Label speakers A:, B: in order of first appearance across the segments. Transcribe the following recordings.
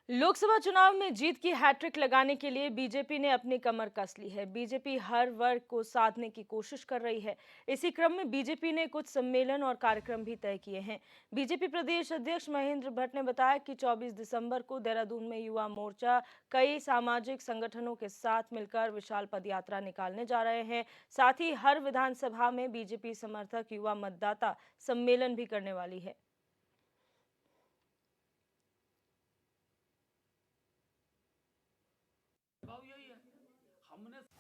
A: लोकसभा चुनाव में जीत की हैट्रिक लगाने के लिए बीजेपी ने अपनी कमर कस ली है। बीजेपी हर वर्ग को साधने की कोशिश कर रही है। इसी क्रम में बीजेपी ने कुछ सम्मेलन और कार्यक्रम भी तय किए हैं। बीजेपी प्रदेश अध्यक्ष महेंद्र भट्ट ने बताया कि 24 दिसंबर को देहरादून में युवा मोर्चा कई सामाजिक संगठनों के साथ मिलकर विशाल पदयात्रा निकालने जा रहे हैं। साथ ही हर विधानसभा में बीजेपी समर्थक युवा मतदाता सम्मेलन भी करने वाली है।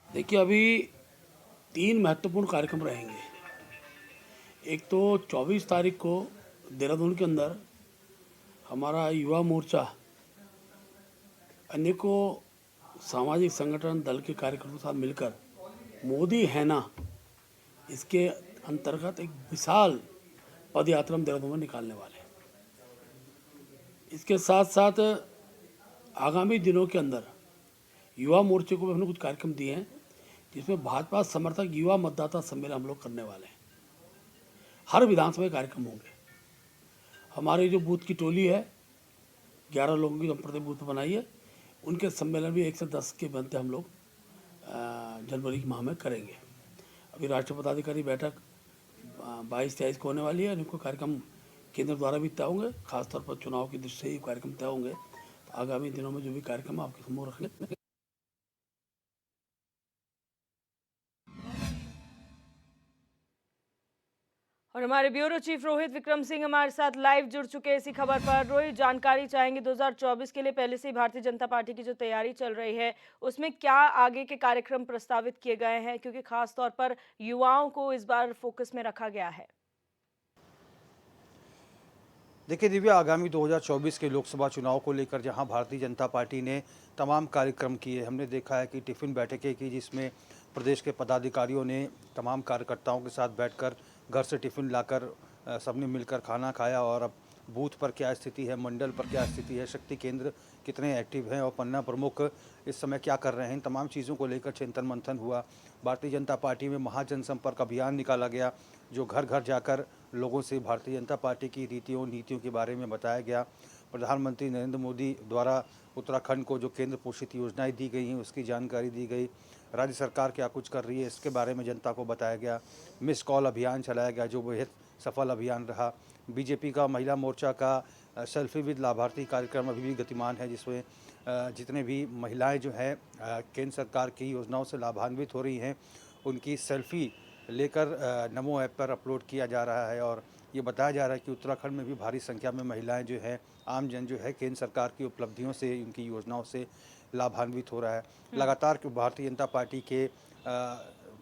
B: देखिए, अभी 3 महत्वपूर्ण कार्यक्रम रहेंगे। एक तो 24 तारीख को देहरादून के अंदर हमारा युवा मोर्चा अनेकों सामाजिक संगठन दल के कार्यकर्ताओं के साथ मिलकर मोदी है ना, इसके अंतर्गत एक विशाल पद यात्रा हम देहरादून में निकालने वाले हैं। इसके साथ साथ आगामी दिनों के अंदर युवा मोर्चे को भी हमने कुछ कार्यक्रम दिए हैं, जिसमें भाजपा समर्थक युवा मतदाता सम्मेलन हम लोग करने वाले हैं। हर विधानसभा कार्यक्रम होंगे। हमारी जो बूथ की टोली है, 11 लोगों की हम प्रति बूथ बनाई है, उनके सम्मेलन भी 1 से 10 के बनते हम लोग जनवरी के माह में करेंगे। अभी राष्ट्रीय पदाधिकारी बैठक 22-23 को होने वाली है। उनको कार्यक्रम केंद्र द्वारा भी तय होंगे। खासतौर पर चुनाव की दृष्टि से ही कार्यक्रम तय होंगे। तो आगामी दिनों में जो भी कार्यक्रम आपके समूह रखेंगे।
A: और हमारे ब्यूरो चीफ रोहित विक्रम सिंह हमारे साथ लाइव जुड़ चुके हैं इसी खबर पर। रोहित, जानकारी चाहेंगे 2024 के लिए पहले से ही भारतीय जनता पार्टी की जो तैयारी चल रही है उसमें क्या आगे के कार्यक्रम प्रस्तावित किए गए हैं, क्योंकि खास तौर पर युवाओं को इस बार फोकस में रखा गया है।
C: देखिए दिव्या, आगामी 2024 के लोकसभा चुनाव को लेकर जहां भारतीय जनता पार्टी ने तमाम कार्यक्रम किए, हमने देखा है कि टिफ़िन बैठकें की, जिसमें प्रदेश के पदाधिकारियों ने तमाम कार्यकर्ताओं के साथ बैठकर घर से टिफ़िन लाकर सबने मिलकर खाना खाया। और अब बूथ पर क्या स्थिति है, मंडल पर क्या स्थिति है, शक्ति केंद्र कितने एक्टिव हैं और पन्ना प्रमुख इस समय क्या कर रहे हैं, इन तमाम चीज़ों को लेकर चिंतन मंथन हुआ। भारतीय जनता पार्टी में महाजनसंपर्क अभियान निकाला गया, जो घर घर जाकर लोगों से भारतीय जनता पार्टी की रीतियों नीतियों के बारे में बताया गया। प्रधानमंत्री नरेंद्र मोदी द्वारा उत्तराखंड को जो केंद्र पोषित योजनाएं दी गई हैं उसकी जानकारी दी गई। राज्य सरकार क्या कुछ कर रही है इसके बारे में जनता को बताया गया। मिस कॉल अभियान चलाया गया, जो बेहद सफल अभियान रहा। बीजेपी का महिला मोर्चा का सेल्फी विद लाभार्थी कार्यक्रम अभी भी गतिमान है, जिसमें जितने भी महिलाएं जो हैं केंद्र सरकार की योजनाओं से लाभान्वित हो रही हैं, उनकी सेल्फी लेकर नमो ऐप पर अपलोड किया जा रहा है। और ये बताया जा रहा है कि उत्तराखंड में भी भारी संख्या में महिलाएं जो है, आम जन जो है, केंद्र सरकार की उपलब्धियों से, उनकी योजनाओं से लाभान्वित हो रहा है। लगातार भारतीय जनता पार्टी के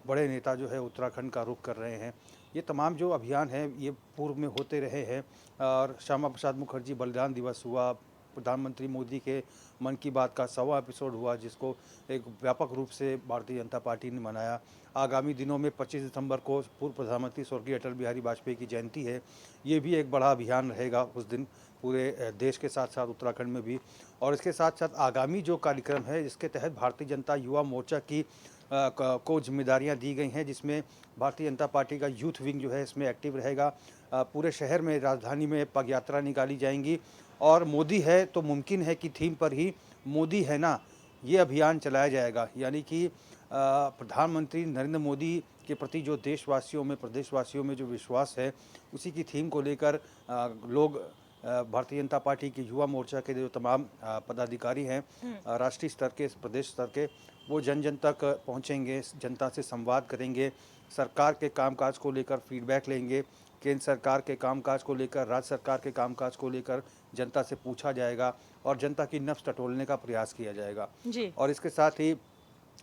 C: बड़े नेता जो है उत्तराखंड का रुख कर रहे हैं। ये तमाम जो अभियान है ये पूर्व में होते रहे हैं। और श्यामा प्रसाद मुखर्जी बलिदान दिवस हुआ, प्रधानमंत्री मोदी के मन की बात का 100वां एपिसोड हुआ, जिसको एक व्यापक रूप से भारतीय जनता पार्टी ने मनाया। आगामी दिनों में 25 दिसंबर को पूर्व प्रधानमंत्री स्वर्गीय अटल बिहारी वाजपेयी की जयंती है। ये भी एक बड़ा अभियान रहेगा उस दिन, पूरे देश के साथ साथ उत्तराखंड में भी। और इसके साथ साथ आगामी जो कार्यक्रम है, इसके तहत भारतीय जनता युवा मोर्चा की को जिम्मेदारियां दी गई हैं, जिसमें भारतीय जनता पार्टी का यूथ विंग जो है इसमें एक्टिव रहेगा। पूरे शहर में, राजधानी में पग यात्रा निकाली जाएंगी और मोदी है तो मुमकिन है कि थीम पर ही मोदी है ना ये अभियान चलाया जाएगा। यानी कि प्रधानमंत्री नरेंद्र मोदी के प्रति जो देशवासियों में, प्रदेशवासियों में जो विश्वास है, उसी की थीम को लेकर लोग भारतीय जनता पार्टी के युवा मोर्चा के जो तमाम पदाधिकारी हैं, राष्ट्रीय स्तर के, प्रदेश स्तर के, वो जन जन तक पहुंचेंगे, जनता से संवाद करेंगे, सरकार के कामकाज को लेकर फीडबैक लेंगे, केंद्र सरकार के कामकाज को लेकर, राज्य सरकार के कामकाज को लेकर जनता से पूछा जाएगा और जनता की नब्ज टटोलने का प्रयास किया जाएगा।
A: जी।
C: और इसके साथ ही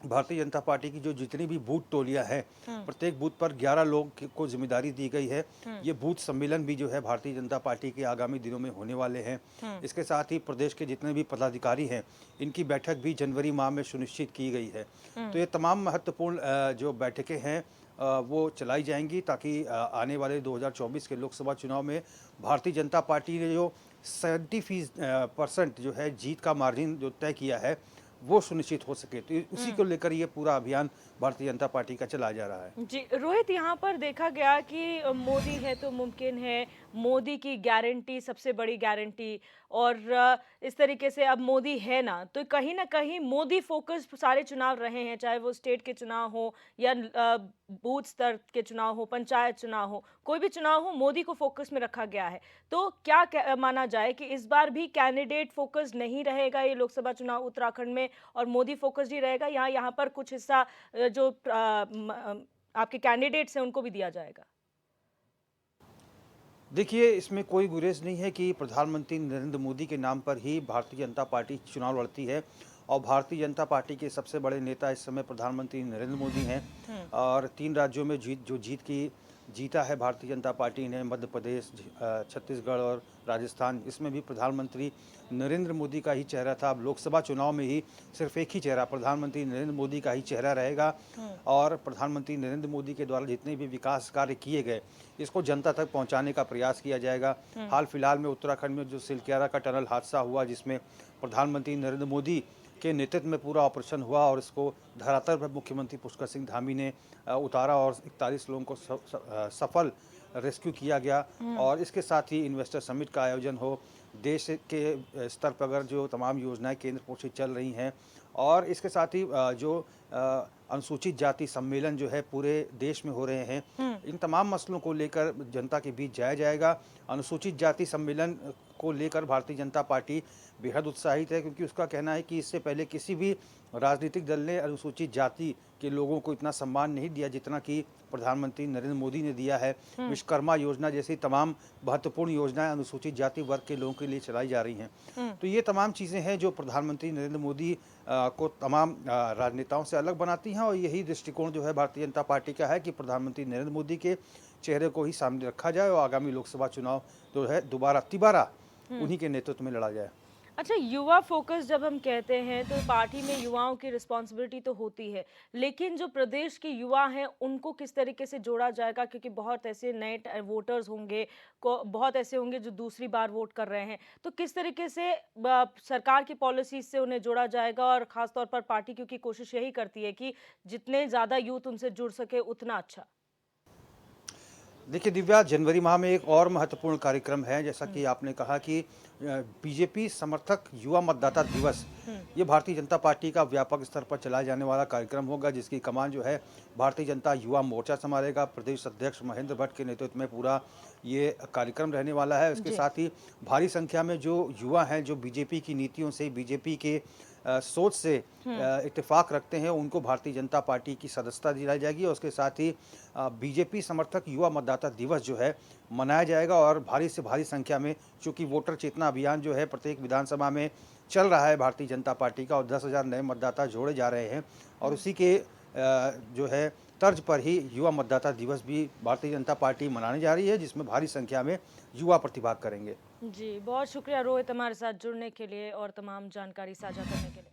C: भारतीय जनता पार्टी की जो जितनी भी बूथ टोलियां हैं, प्रत्येक बूथ पर 11 लोग को जिम्मेदारी दी गई है। ये बूथ सम्मेलन भी जो है भारतीय जनता पार्टी के आगामी दिनों में होने वाले हैं। इसके साथ ही प्रदेश के जितने भी पदाधिकारी हैं, इनकी बैठक भी जनवरी माह में सुनिश्चित की गई है। तो ये तमाम महत्वपूर्ण जो बैठकें हैं वो चलाई जाएंगी, ताकि आने वाले 2024 के लोकसभा चुनाव में भारतीय जनता पार्टी ने जो 70% जो है जीत का मार्जिन जो तय किया है वो सुनिश्चित हो सके। तो उसी को लेकर ये पूरा अभियान भारतीय जनता पार्टी का चलाया जा रहा है।
A: जी रोहित, यहाँ पर देखा गया कि मोदी है तो मुमकिन है, मोदी की गारंटी सबसे बड़ी गारंटी, और इस तरीके से अब मोदी है ना, तो कहीं न कहीं मोदी फ़ोकस सारे चुनाव रहे हैं, चाहे वो स्टेट के चुनाव हो या बूथ स्तर के चुनाव हो, पंचायत चुनाव हो, कोई भी चुनाव हो, मोदी को फ़ोकस में रखा गया है। तो क्या माना जाए कि इस बार भी कैंडिडेट फ़ोकस नहीं रहेगा ये लोकसभा चुनाव उत्तराखंड में, और मोदी फ़ोकस ही रहेगा, या यहाँ पर कुछ हिस्सा जो आपके कैंडिडेट्स हैं उनको भी दिया जाएगा?
C: देखिए, इसमें कोई गुरेज नहीं है कि प्रधानमंत्री नरेंद्र मोदी के नाम पर ही भारतीय जनता पार्टी चुनाव लड़ती है और भारतीय जनता पार्टी के सबसे बड़े नेता इस समय प्रधानमंत्री नरेंद्र मोदी हैं। और 3 राज्यों में जीता है भारतीय जनता पार्टी ने, मध्य प्रदेश, छत्तीसगढ़ और राजस्थान, इसमें भी प्रधानमंत्री नरेंद्र मोदी का ही चेहरा था। अब लोकसभा चुनाव में ही सिर्फ एक ही चेहरा, प्रधानमंत्री नरेंद्र मोदी का ही चेहरा रहेगा। और प्रधानमंत्री नरेंद्र मोदी के द्वारा जितने भी विकास कार्य किए गए, इसको जनता तक पहुंचाने का प्रयास किया जाएगा। हाल फिलहाल में उत्तराखंड में जो सिलक्यारा का टनल हादसा हुआ, जिसमें प्रधानमंत्री नरेंद्र मोदी के नेतृत्व में पूरा ऑपरेशन हुआ और इसको धरातल पर मुख्यमंत्री पुष्कर सिंह धामी ने उतारा और 41 लोगों को सफल रेस्क्यू किया गया। और इसके साथ ही इन्वेस्टर समिट का आयोजन हो, देश के स्तर पर अगर जो तमाम योजनाएं केंद्र पोषित चल रही हैं, और इसके साथ ही जो अनुसूचित जाति सम्मेलन जो है पूरे देश में हो रहे हैं, इन तमाम मसलों को लेकर जनता के बीच जाया जाएगा। अनुसूचित जाति सम्मेलन को लेकर भारतीय जनता पार्टी बेहद उत्साहित है, क्योंकि उसका कहना है कि इससे पहले किसी भी राजनीतिक दल ने अनुसूचित जाति के लोगों को इतना सम्मान नहीं दिया जितना कि प्रधानमंत्री नरेंद्र मोदी ने दिया है। विश्वकर्मा योजना जैसी तमाम महत्वपूर्ण योजनाएं अनुसूचित जाति वर्ग के लोगों के लिए चलाई जा रही हैं। तो ये तमाम चीज़ें हैं जो प्रधानमंत्री नरेंद्र मोदी को तमाम राजनेताओं से अलग बनाती हैं, और यही दृष्टिकोण जो है भारतीय जनता पार्टी का है कि प्रधानमंत्री नरेंद्र मोदी के चेहरे को ही सामने रखा जाए और आगामी लोकसभा चुनाव जो है तिबारा उन्हीं के नेतृत्व में लड़ा जाए।
A: अच्छा, युवा फोकस जब हम कहते हैं तो पार्टी में युवाओं की रिस्पॉन्सिबिलिटी तो होती है, लेकिन जो प्रदेश के युवा हैं उनको किस तरीके से जोड़ा जाएगा, क्योंकि बहुत ऐसे नए वोटर्स होंगे, बहुत ऐसे होंगे जो दूसरी बार वोट कर रहे हैं, तो किस तरीके से सरकार की पॉलिसीज से उन्हें जोड़ा जाएगा, और खासतौर पर पार्टी क्योंकि कोशिश यही करती है कि जितने ज़्यादा यूथ उनसे जुड़ सके उतना अच्छा।
C: देखिए दिव्या, जनवरी माह में एक और महत्वपूर्ण कार्यक्रम है, जैसा कि आपने कहा कि बीजेपी समर्थक युवा मतदाता दिवस, ये भारतीय जनता पार्टी का व्यापक स्तर पर चलाए जाने वाला कार्यक्रम होगा, जिसकी कमान जो है भारतीय जनता युवा मोर्चा संभालेगा। प्रदेश अध्यक्ष महेंद्र भट्ट के नेतृत्व में पूरा ये कार्यक्रम रहने वाला है। इसके साथ ही भारी संख्या में जो युवा हैं, जो बीजेपी की नीतियों से, बीजेपी के सोच से इत्तेफाक रखते हैं, उनको भारतीय जनता पार्टी की सदस्यता दिलाई जाएगी। और उसके साथ ही बीजेपी समर्थक युवा मतदाता दिवस जो है मनाया जाएगा। और भारी से भारी संख्या में, चूँकि वोटर चेतना अभियान जो है प्रत्येक विधानसभा में चल रहा है भारतीय जनता पार्टी का, और 10,000 नए मतदाता जोड़े जा रहे हैं, और उसी के जो है तर्ज पर ही युवा मतदाता दिवस भी भारतीय जनता पार्टी मनाने जा रही है, जिसमें भारी संख्या में युवा प्रतिभाग करेंगे।
A: जी, बहुत शुक्रिया रोहित हमारे साथ जुड़ने के लिए और तमाम जानकारी साझा करने के लिए।